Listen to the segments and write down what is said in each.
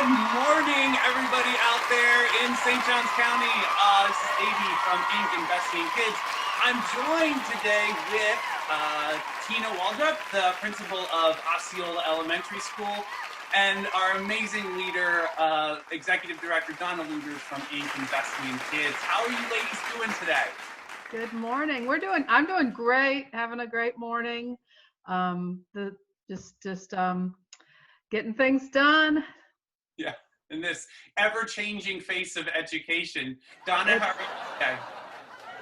Good morning, everybody out there in St. Johns County. This is Davey from Inc. Investing in Kids. I'm joined today with Tina Waldrop, the principal of Osceola Elementary School, and our amazing leader, Executive Director Donna Lugers from Inc. Investing in Kids. How are you ladies doing today? Good morning. I'm doing great, having a great morning. Getting things done. Yeah, in this ever-changing face of education. Donna, how are you today?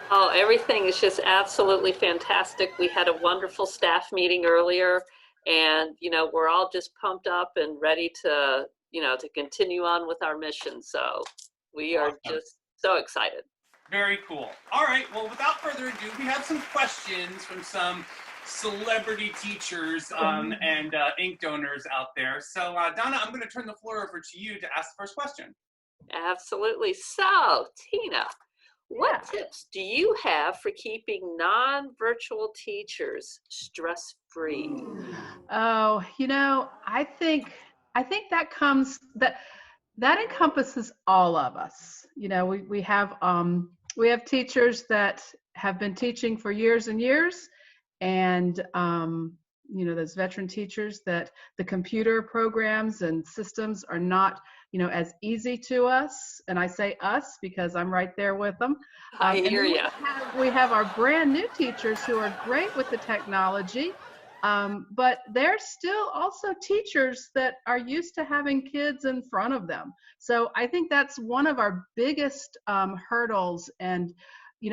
Oh, everything is just absolutely fantastic. We had a wonderful staff meeting earlier, and we're all just pumped up and ready to to continue on with our mission. So we are just so excited. Very cool. All right, well, without further ado, we have some questions from some celebrity teachers and ink donors out there. So Donna, I'm going to turn the floor over to you to ask the first question. Absolutely. So Tina, what tips do you have for keeping non-virtual teachers stress-free? Oh, I think that encompasses all of us. We have teachers that have been teaching for years and years, and those veteran teachers that the computer programs and systems are not as easy to us, and I say us because I'm right there with them. I hear you. We have our brand new teachers who are great with the technology, but they're still also teachers that are used to having kids in front of them. So I think that's one of our biggest hurdles, and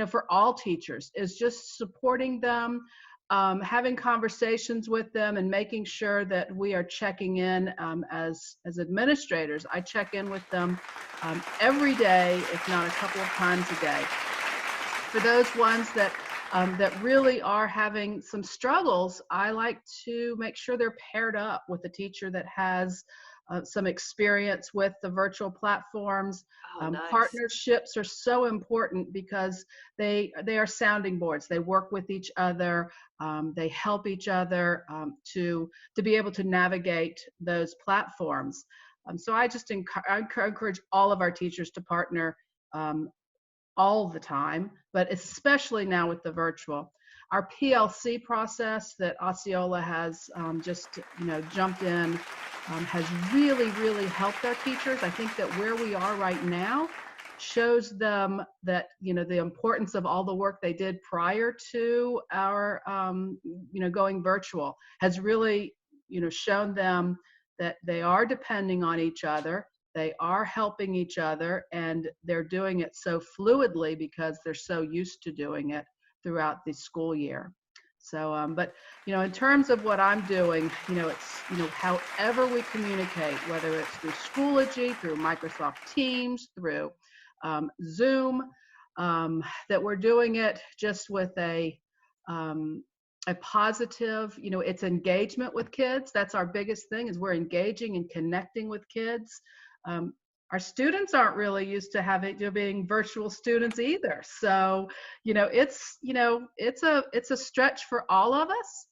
for all teachers, is just supporting them, having conversations with them, and making sure that we are checking in as administrators. I check in with them every day, if not a couple of times a day. For those ones that really are having some struggles, I like to make sure they're paired up with a teacher that has some experience with the virtual platforms. Nice. Partnerships are so important because they are sounding boards. They work with each other. They help each other to be able to navigate those platforms. So I just encourage all of our teachers to partner all the time, but especially now with the virtual. Our PLC process that Osceola has just jumped in has really, really helped our teachers. I think that where we are right now shows them that the importance of all the work they did prior to our going virtual has really shown them that they are depending on each other. They are helping each other, and they're doing it so fluidly because they're so used to doing it throughout the school year. So, but in terms of what I'm doing, it's however we communicate, whether it's through Schoology, through Microsoft Teams, through Zoom, that we're doing it just with a positive, it's engagement with kids. That's our biggest thing, is we're engaging and connecting with kids. Our students aren't really used to being virtual students either. So, it's a stretch for all of us.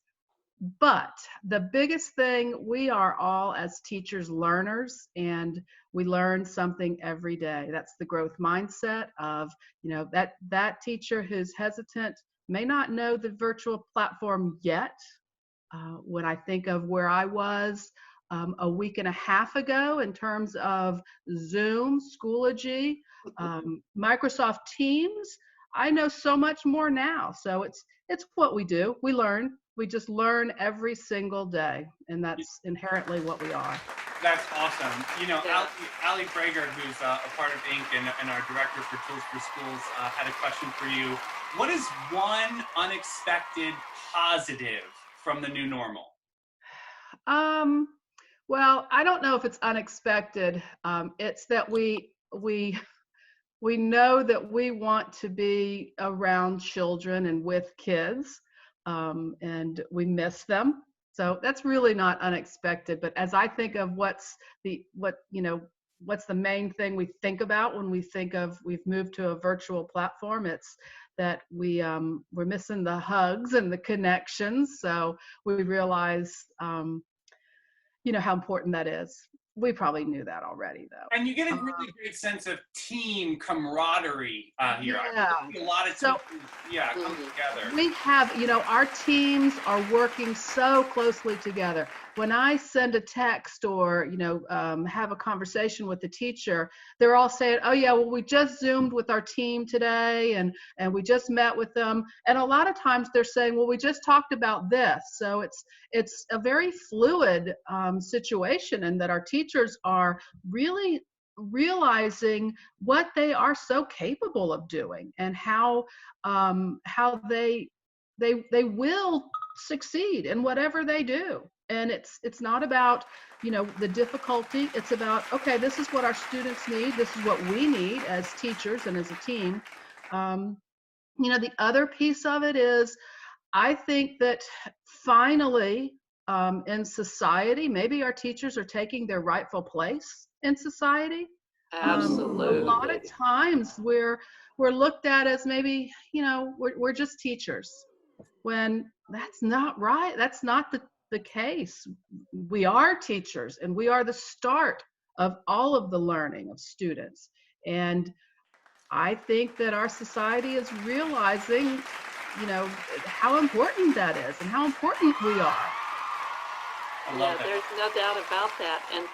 But the biggest thing, we are all as teachers learners, and we learn something every day. That's the growth mindset of, that teacher who's hesitant may not know the virtual platform yet. When I think of where I was a week and a half ago in terms of Zoom, Schoology, Microsoft Teams, I know so much more now. So it's what we do. We learn. We just learn every single day, and that's inherently what we are. That's awesome. Ali Prager, who's a part of Inc. and our director for Tools for Schools, had a question for you. What is one unexpected positive from the new normal? Well, I don't know if it's unexpected. It's that we know that we want to be around children and with kids, and we miss them. So that's really not unexpected. But as I think of what's the main thing we think about when we think of we've moved to a virtual platform, it's that we're missing the hugs and the connections. So we realize how important that is. we probably knew that already, though. And you get a really great sense of team camaraderie here. Yeah. I see a lot of So teams, come together. we have, our teams are working so closely together. When I send a text or, have a conversation with the teacher, they're all saying, oh yeah, well, we just Zoomed with our team today and we just met with them. And a lot of times they're saying, well, we just talked about this. So it's a very fluid situation, and that our teachers are really realizing what they are so capable of doing, and how they will succeed in whatever they do. And it's not about the difficulty. It's about, okay, this is what our students need, this is what we need as teachers and as a team. The other piece of it is, I think that finally in society, maybe our teachers are taking their rightful place in society. Absolutely. A lot of times we're looked at as maybe, we're just teachers, when that's not right. That's not the case. We are teachers, and we are the start of all of the learning of students. And I think that our society is realizing, how important that is and how important we are. Yeah, there's no doubt about that. And,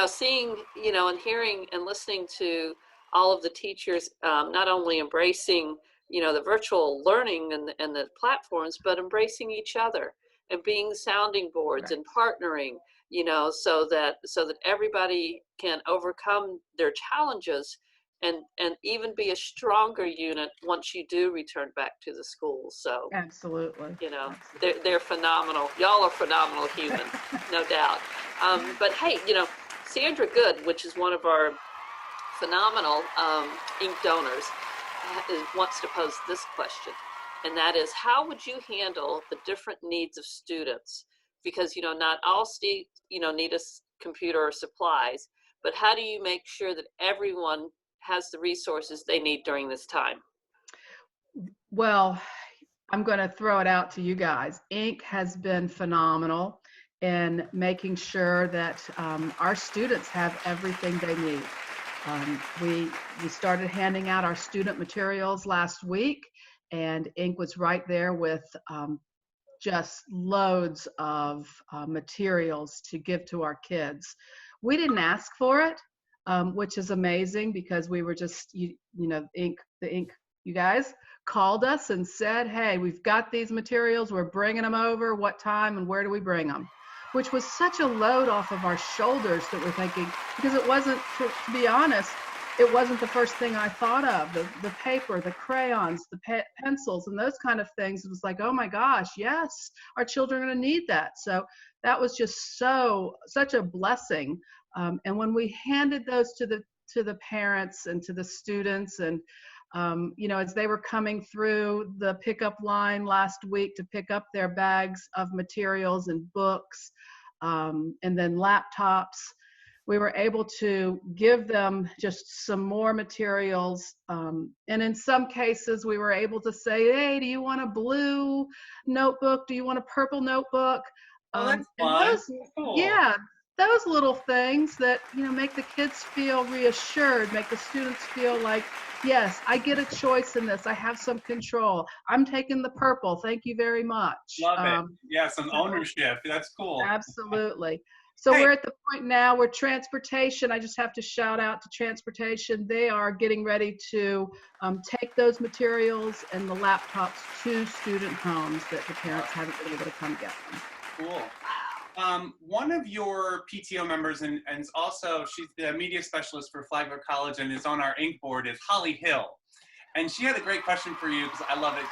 seeing, and hearing and listening to all of the teachers, not only embracing, the virtual learning and the platforms, but embracing each other and being sounding boards, right, and partnering, so that everybody can overcome their challenges and even be a stronger unit once you do return back to the schools. So absolutely, they're phenomenal. Y'all are phenomenal humans, no doubt. But hey, Sandra Good, which is one of our phenomenal ink donors, wants to pose this question, and that is, how would you handle the different needs of students? Because not all students need a computer or supplies, but how do you make sure that everyone has the resources they need during this time? Well, I'm going to throw it out to you guys. Ink has been phenomenal in making sure that our students have everything they need. We started handing out our student materials last week, and Ink was right there with just loads of materials to give to our kids. We didn't ask for it, which is amazing, because we were just, the Ink, you guys called us and said, hey, we've got these materials, we're bringing them over, what time and where do we bring them? Which was such a load off of our shoulders that we're thinking, because it wasn't, to be honest, it wasn't the first thing I thought of. The paper, the crayons, the pencils, and those kind of things. It was like, oh my gosh, yes, our children are going to need that. So that was just such a blessing. And when we handed those to the parents and to the students, and as they were coming through the pickup line last week to pick up their bags of materials and books, and then laptops, we were able to give them just some more materials. And in some cases, we were able to say, hey, do you want a blue notebook? Do you want a purple notebook? Oh, that's fun. Cool. Yeah, those little things that, make the kids feel reassured, make the students feel like, yes, I get a choice in this. I have some control. I'm taking the purple. Thank you very much. Love it. Yeah, some ownership. That's cool. Absolutely. So we're at the point now where transportation, I just have to shout out to transportation. They are getting ready to take those materials and the laptops to student homes that the parents haven't been able to come get them. Cool. One of your PTO members, and also she's the media specialist for Flagler College and is on our Ink board, is Holly Hill. And she had a great question for you, because I love it.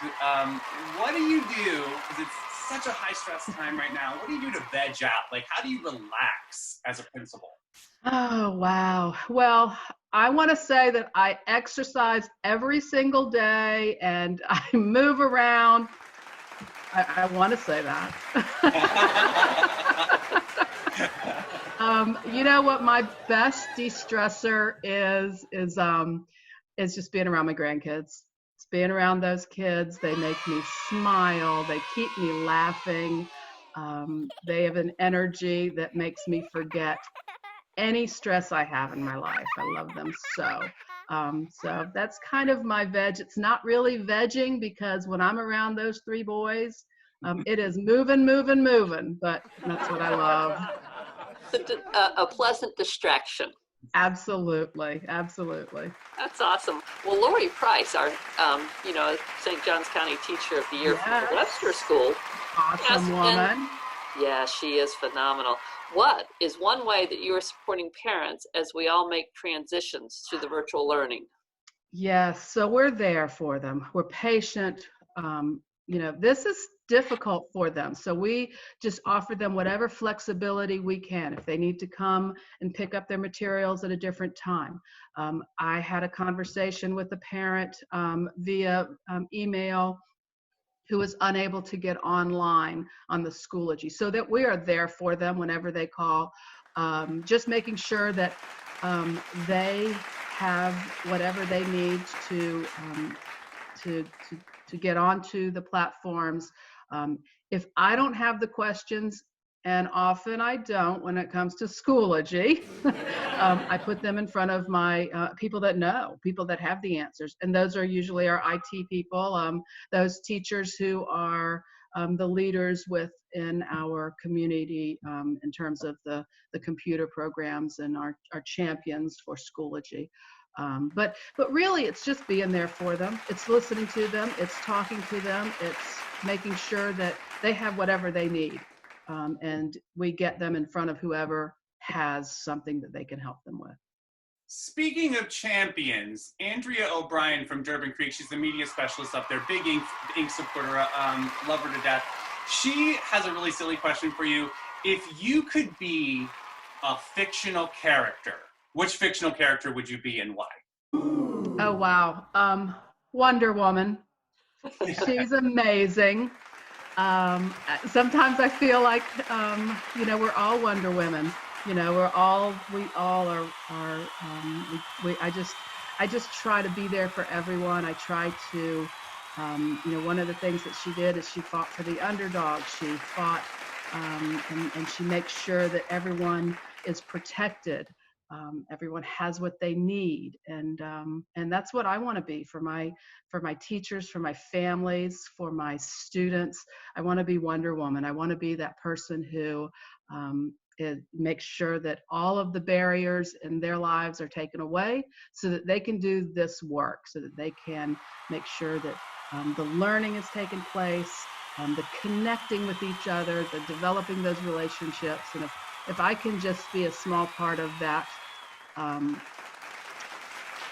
What do you do, because it's such a high stress time right now, what do you do to veg out? Like, how do you relax as a principal? Oh, wow. Well, I want to say that I exercise every single day and I move around. I want to say that. You know what my best de-stressor is just being around my grandkids. It's being around those kids. They make me smile. They keep me laughing. They have an energy that makes me forget any stress I have in my life. I love them so. So that's kind of my veg. It's not really vegging because when I'm around those three boys, it is moving, moving, moving, but that's what I love. A pleasant distraction. Absolutely, absolutely. That's awesome. Well, Lori Price, our, St. Johns County Teacher of the Year from Yes. the Webster School. Awesome woman. Yeah, she is phenomenal. What is one way that you are supporting parents as we all make transitions to the virtual learning? Yes, so we're there for them. We're patient. This is difficult for them. So we just offer them whatever flexibility we can. If they need to come and pick up their materials at a different time. I had a conversation with a parent via email who was unable to get online on the Schoology, so that we are there for them whenever they call, just making sure that they have whatever they need to get onto the platforms. If I don't have the questions, and often I don't when it comes to Schoology, I put them in front of my people that know, people that have the answers. And those are usually our IT people, those teachers who are the leaders within our community in terms of the computer programs and our champions for Schoology. But really, it's just being there for them. It's listening to them. It's talking to them. It's making sure that they have whatever they need. And we get them in front of whoever has something that they can help them with. Speaking of champions, Andrea O'Brien from Durban Creek, she's the media specialist up there, big ink supporter, love her to death. She has a really silly question for you. If you could be a fictional character, which fictional character would you be and why? Oh, wow. Wonder Woman. She's amazing. Sometimes I feel like, we're all Wonder Women. We all are, I just try to be there for everyone. I try to, one of the things that she did is she fought for the underdog. She fought, and she makes sure that everyone is protected. Everyone has what they need, and that's what I want to be for my teachers, for my families, for my students. I want to be Wonder Woman. I want to be that person who makes sure that all of the barriers in their lives are taken away, so that they can do this work, so that they can make sure that the learning is taking place, the connecting with each other, the developing those relationships, and if I can just be a small part of that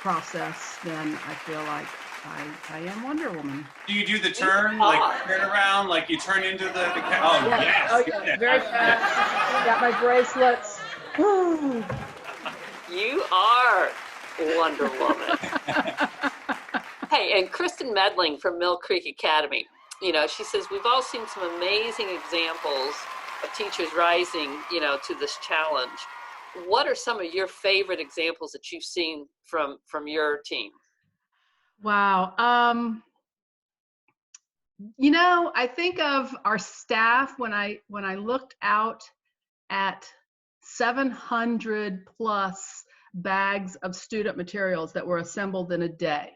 process, then I feel like I am Wonder Woman. Do you do the turn, like turn around, like you turn into the oh, yeah. yes. Oh, yeah. Very fast. Got my bracelets. Woo. You are Wonder Woman. Hey, and Kristen Medling from Mill Creek Academy, she says, we've all seen some amazing examples of teachers rising, to this challenge. What are some of your favorite examples that you've seen from your team? Wow. I think of our staff when I looked out at 700 plus bags of student materials that were assembled in a day.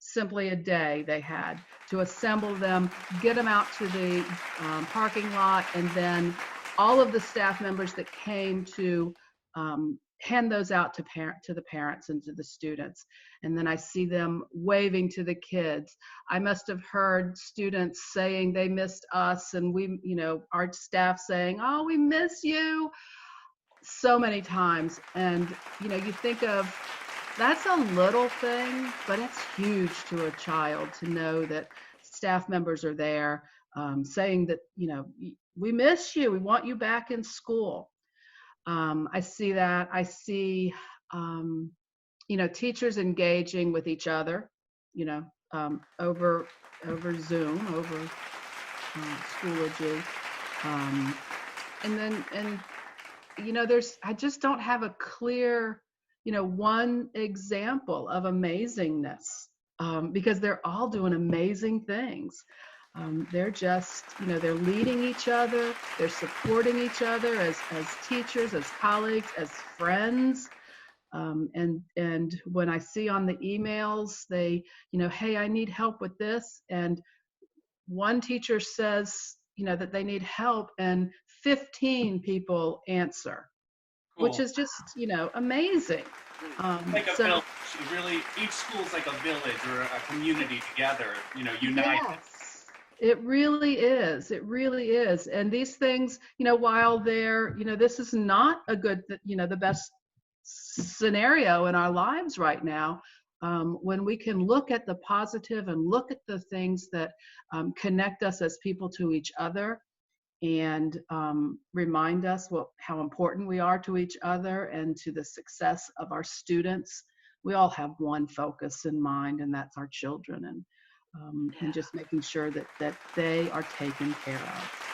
Simply a day they had to assemble them, get them out to the parking lot, and then all of the staff members that came to hand those out to the parents and to the students. And then I see them waving to the kids. I must have heard students saying they missed us, and our staff saying, "Oh, we miss you," so many times. And you think of, that's a little thing, but it's huge to a child to know that staff members are there saying that, we miss you, we want you back in school. I see that. I see, teachers engaging with each other, over Zoom, over Schoology. I just don't have a clear, one example of amazingness, because they're all doing amazing things. They're just, they're leading each other, they're supporting each other as teachers, as colleagues, as friends. And when I see on the emails, they, hey, I need help with this. And one teacher says, that they need help, and 15 people answer, which Cool. is just, amazing. Like a village. Really, each school's like a village or a community together, united. Yes, it really is. It really is. And these things, while they're, this is not a good, the best scenario in our lives right now, when we can look at the positive and look at the things that connect us as people to each other, and remind us how important we are to each other and to the success of our students. We all have one focus in mind, and that's our children, and just making sure that they are taken care of.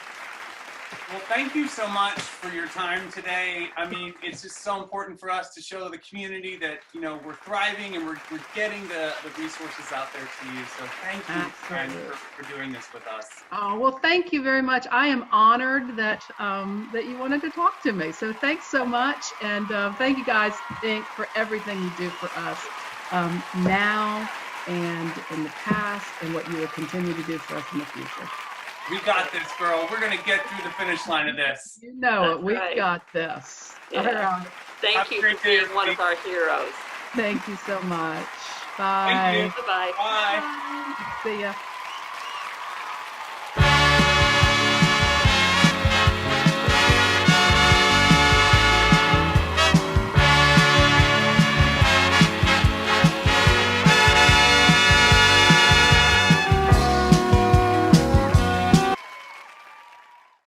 Well, thank you so much for your time today. I mean, it's just so important for us to show the community that, we're thriving and we're getting the resources out there to you. So thank you, and for doing this with us. Oh, well, thank you very much. I am honored that that you wanted to talk to me. So thanks so much. And thank you guys, Inc., for everything you do for us now and in the past, and what you will continue to do for us in the future. We got this, girl. We're going to get through the finish line of this. You know That's it. We've right. got this. Yeah. All right. Thank you for being one of our heroes. Thank you so much. Bye. Thank you. Bye-bye. Bye. Bye. See ya.